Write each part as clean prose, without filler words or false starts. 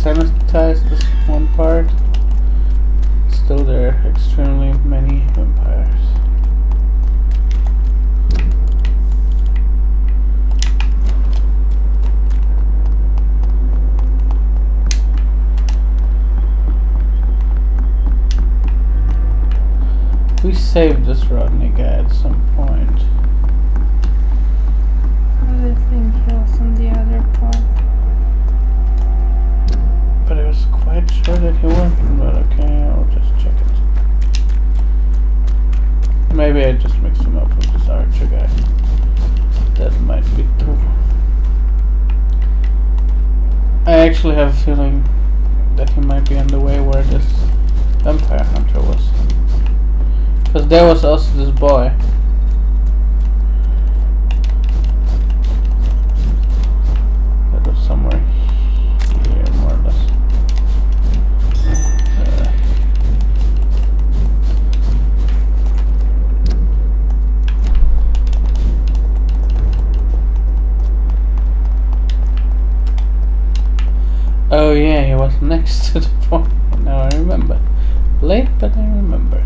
sanitize this one part. Still, there are extremely many vampires. We saved this Rodney guy at some point. I think he was on the other part. But I was quite sure that he wasn't, but okay, I'll just check it. Maybe I just mixed him up with this archer guy. That might be true. I actually have a feeling that he might be on the way where this vampire hunter was. Because there was also this boy. That was somewhere here, more or less. Oh yeah, he was next to the point. Now I remember. Late, but I remembered.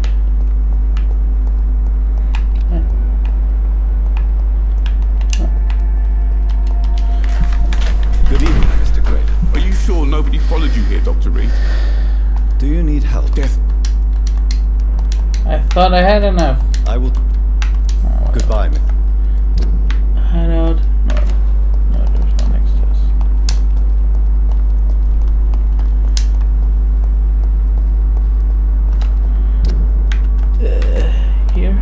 Good evening, Mr. Gray. Are you sure nobody followed you here, Dr. Reed? Do you need help? Death. I thought I had enough. I will. Oh, Goodbye, Miss. Hideout. No, there's one next to us. Here.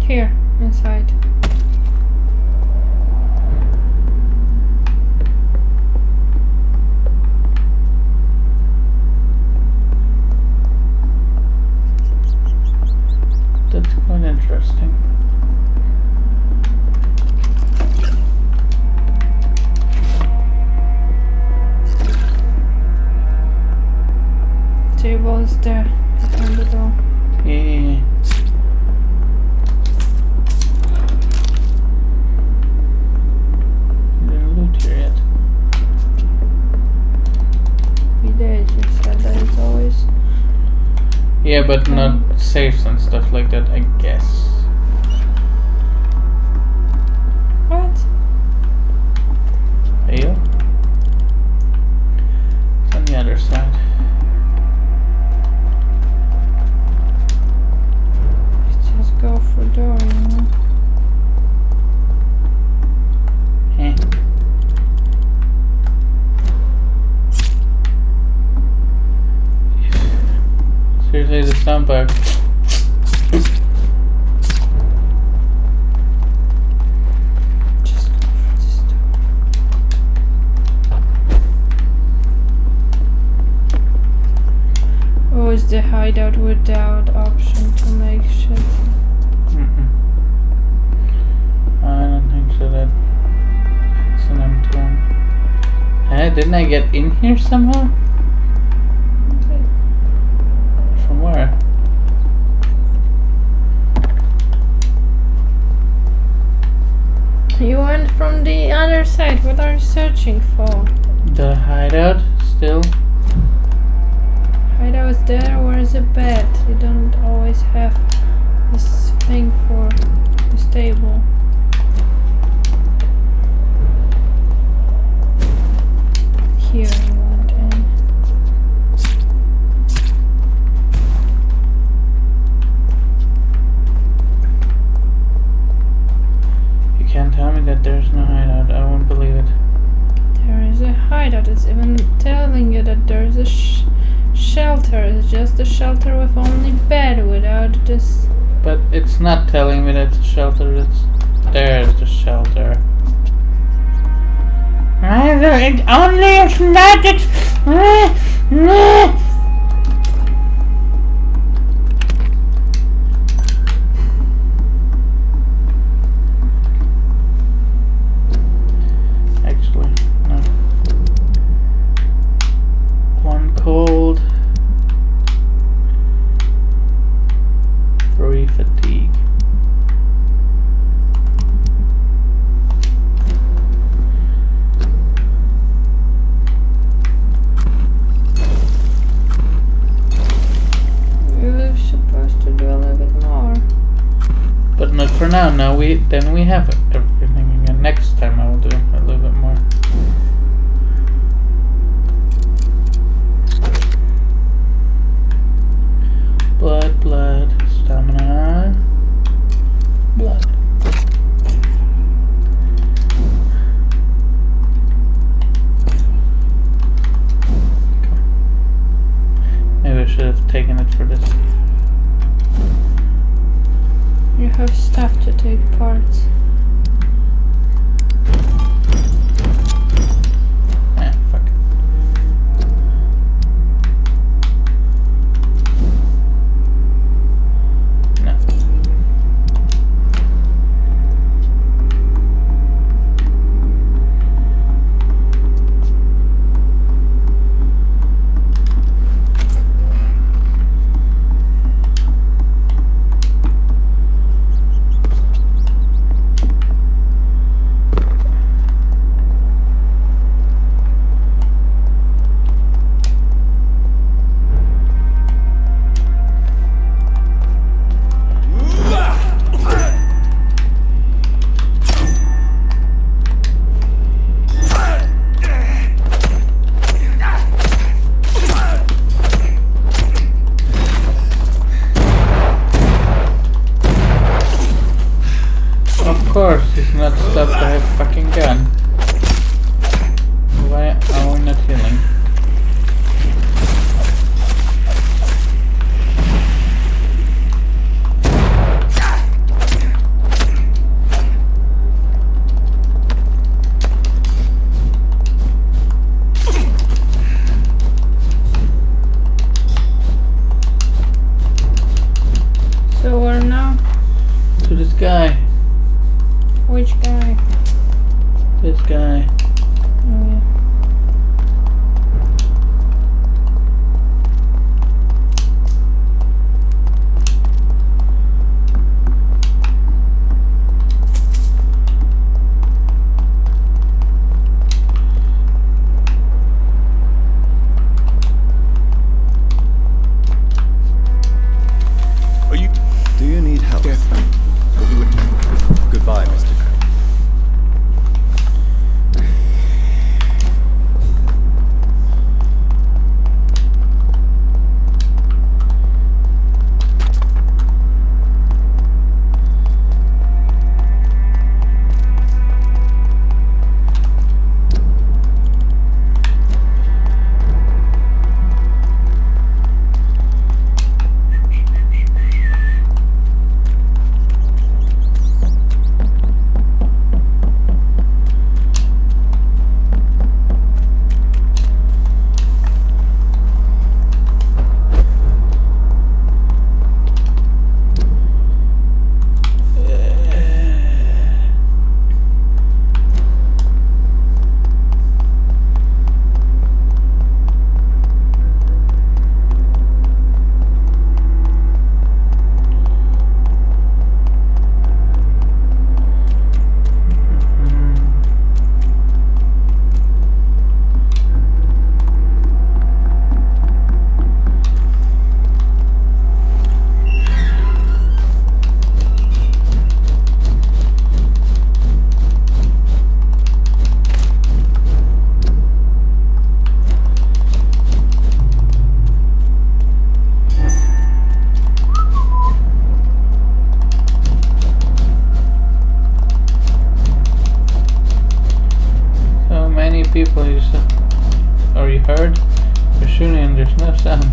Here, inside. That's quite interesting. Table is there, behind the door. Yeah. Didn't loot here yet. We did, you said that it's always. Yeah, but not safes and stuff like that, I guess. What? Ale? It's on the other side. Just go for door, you know? Eh. Seriously, the sound bug. Just go for this door. Oh, is the hideout without option to make shit? I don't think so. That's an empty one. Hey, didn't I get in here somehow? Okay. From where? You went from the other side. What are you searching for? The hideout still? Hideout is there. Where is the bed? You don't always have this thing for the table. Here you went in. You can't tell me that there's no hideout. I won't believe it. There is a hideout. It's even telling you that there's a shelter. It's just a shelter with only bed without this. But it's not telling me that it's a shelter. There's the shelter. It only is magic. Actually, no. One cold. 3 fatigue. down now. We have everything again. Next time I will do a little bit more. Blood, stamina, blood. Maybe I should have taken it for this. You have stuff to take parts. Fuck it. No. Of course, he's not stopped to have a fucking gun. Why are we not healing? So we're now. To this guy. Which guy? This guy. Oh yeah. Are you Do you need help? deaf? We'll do it. Goodbye, Mr. People you saw, or you heard, you're shooting and there's no sound.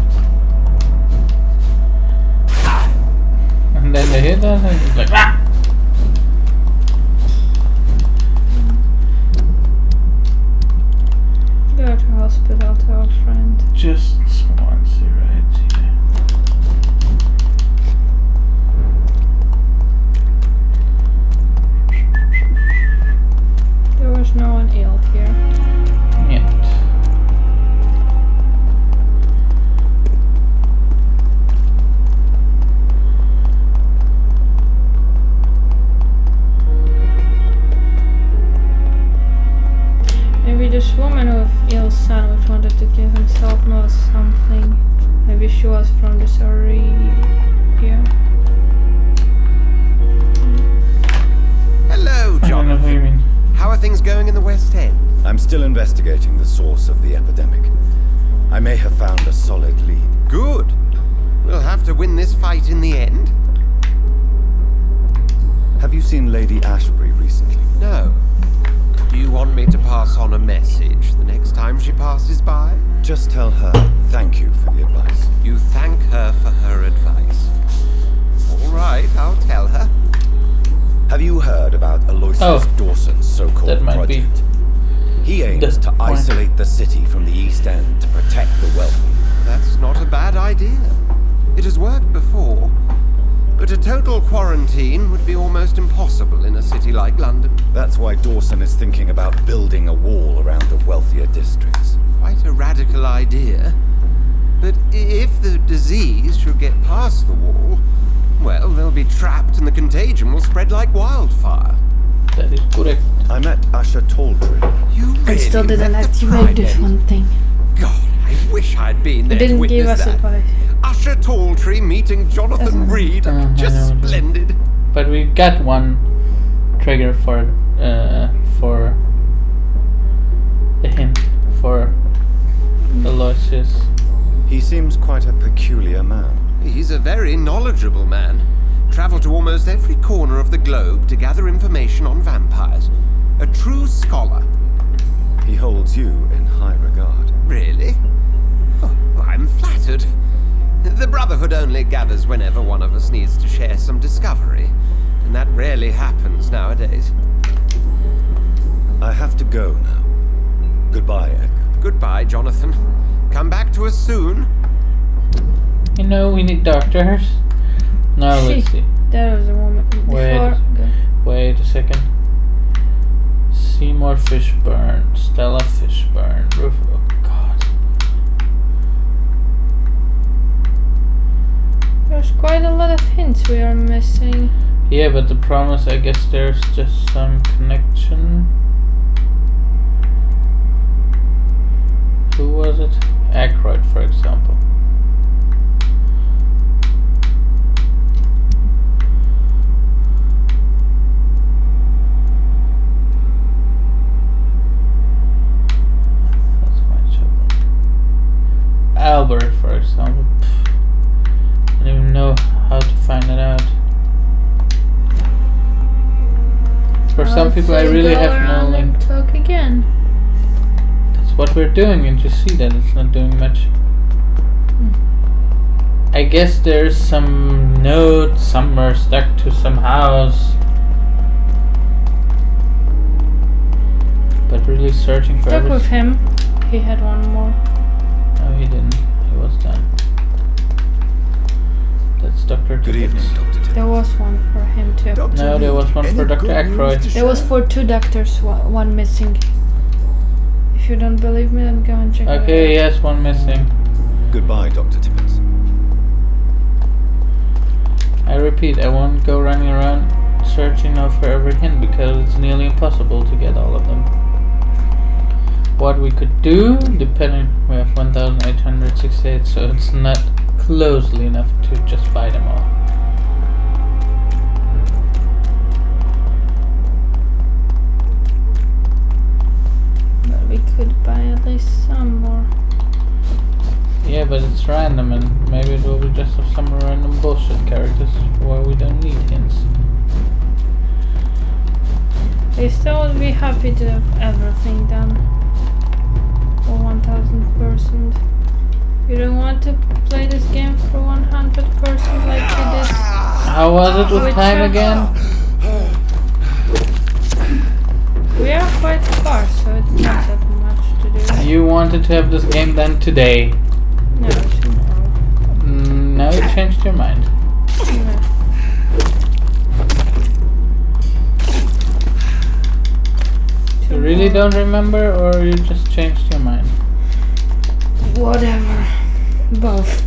And then they hit us and it's like, ah! Go to hospital to our friend. Just once, right here. There was no one ill here. Yet. Maybe this woman with ill son which wanted to kill himself knows something. Maybe she was from this area. going in the West End? I'm still investigating the source of the epidemic. I may have found a solid lead. Good. We'll have to win this fight in the end. Have you seen Lady Ashbury recently? No. Do you want me to pass on a message the next time she passes by? Just tell her thank you for the advice. You thank her for her advice. All right, I'll tell her. Have you heard about Aloysius Dawson's so-called that might be project? He aims the to point. isolate the city from the East End to protect the wealthy. That's not a bad idea. It has worked before. But a total quarantine would be almost impossible in a city like London. That's why Dawson is thinking about building a wall around the wealthier districts. Quite a radical idea. But if the disease should get past the wall, well, they'll be trapped and the contagion will spread like wildfire. That is correct. I met Usher Talltree. You really I still didn't let the activate this pride one thing. God, I wish I'd been You there to didn't give witness us that. advice. Usher Talltree meeting Jonathan Doesn't- Reed. I Just know. splendid. But we got one trigger for a hint for Aloysius. He seems quite a peculiar man. He's a very knowledgeable man. Travelled to almost every corner of the globe to gather information on vampires. A true scholar. He holds you in high regard. Really? Oh, I'm flattered. The Brotherhood only gathers whenever one of us needs to share some discovery. And that rarely happens nowadays. I have to go now. Goodbye, Edgar. Goodbye, Jonathan. Come back to us soon. You know, we need doctors. Now let's see. There was a woman before. Wait. Go. Wait a second. Seymour Fishburne, Stella Fishburne, Roof. Oh God. There's quite a lot of hints we are missing. Yeah, but the problem is, I guess there's just some connection. Who was it? Aykroyd, for example. That's my trouble. Albert, for example. I don't even know how to find it out. For some people, I really have no link. Talk again. That's what we're doing, and you see that it's not doing much. I guess there's some note somewhere stuck to some house. But really searching for Talk with everything. him. He had one more. No, he didn't. He was done. That's Dr. Good Tibbets. evening, Dr. Tibbets. There was one for him too. No, there was one for Dr. Aykroyd. There was for two doctors, one missing. If you don't believe me, then go and check it out. Okay, yes, one missing. Goodbye, Dr. Tibbets. I repeat, I won't go running around searching out for every hint because it's nearly impossible to get all of them. What we could do, depending, we have 1,868, so it's not closely enough to just buy them all. But we could buy at least some more. Yeah, but it's random, and maybe it will be just of some random bullshit characters where we don't need hints. I still would be happy to have everything done. For 1000%. You don't want to play this game for 100% like you did. How was it with Which time one? again? We are quite far, so it's not that much to do. You wanted to have this game done today. No, tomorrow. Now you changed your mind. No. You really don't remember, or you just changed your mind? Whatever. Both.